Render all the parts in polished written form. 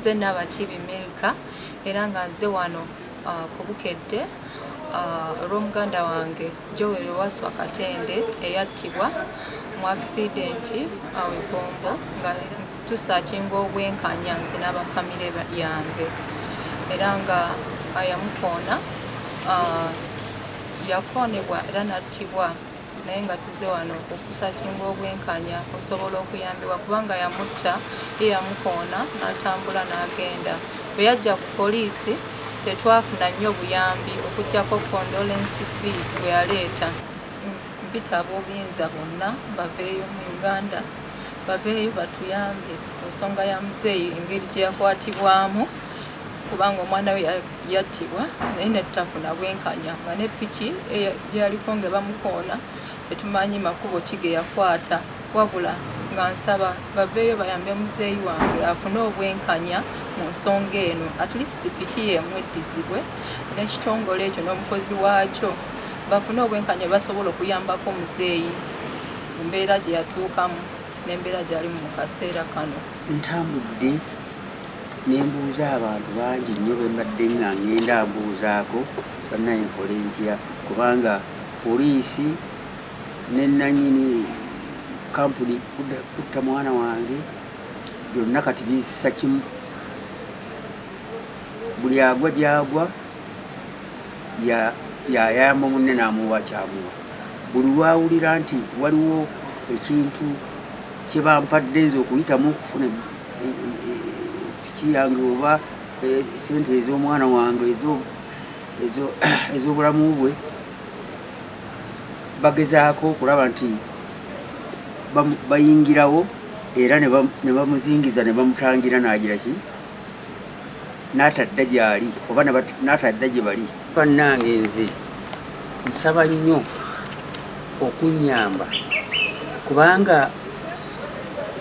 nze Nabakibi Milka era nga nze wano ku Bukedde olw'omuganda wange Joel Waswa Katende eyattibwa mu accident awe Bongo nga tusakinga obwenkanya nze n'abafamire yange era nga ayamukoona yakoonebwa era nattibwa naye nga tuze wano okusakinga obwenkanya osobola okuyambibwa kubanga yamutta yamukoona n'atambula n'agenda bwe yajja ku poliisi tetwafuna nnyo buyambi okuggyako condolence fee bwe yaleeta mpita ab'obuyinza bonna baveeyo mu Uganda baveeyo batuyambe ku nsonga ya muzeeyi engeri gye yakwatibwamu kubanga omwana we yattibwa naye netutafuna bwenkanya nga ne piki gyaliko nga bamukoona tetumanyi makubo ki ge yakwata wabula nga nsaba baveeyo bayambe muzeeyi wange afune obwenkanya mu nsonga eno at least piki yeemweddizibwe n'ekitongole ekyo n'omukozi waakyo bafune obwenkanya basobola okuyambako muzeeyi ku mbeera gye yatuukamu n'embeera gy'ali mu kaseera kano. Ntambudde nembuuza abantu bangi nnyo be mbadde nga ngenda mbuuzaako bannaye nkole ntya kubanga poliisi ne nannyini kampuni kutta mwana wange byonna kati bizisa kimu buli agwa gyagwa yayamba munne n'amuwa kyamuwa buli lwawulira nti waliwo ekintu kye bampadde nze okuyitamu okufuna piki yange oba sente ez'omwana wange ez'obulamu bwe bagezaako okulaba nti bayingirawo era ne bamuzingiza ne bamutangira n'agira ki n'atadda gy'ali oba n'atadda gye bali. Bannange nze nsaba nnyo okunnyamba kubanga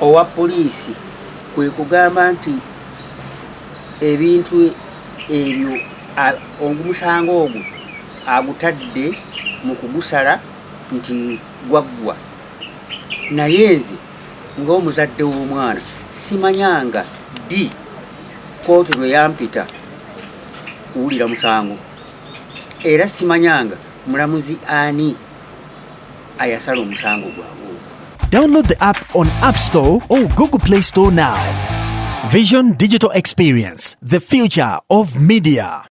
owa poliisi kwe kugamba nti ebintu ebyo omusango ogwo agutadde mu kugusala nti gwaggwa naye nze ng'omuzadde w'omwana simanyanga ddi kooti lwe yampita kuwulira musango era simanyanga mulamuzi ani ayasala omusango gwabwe. Download the app on App Store or Google Play Store now. Vision Digital Experience, the future of media.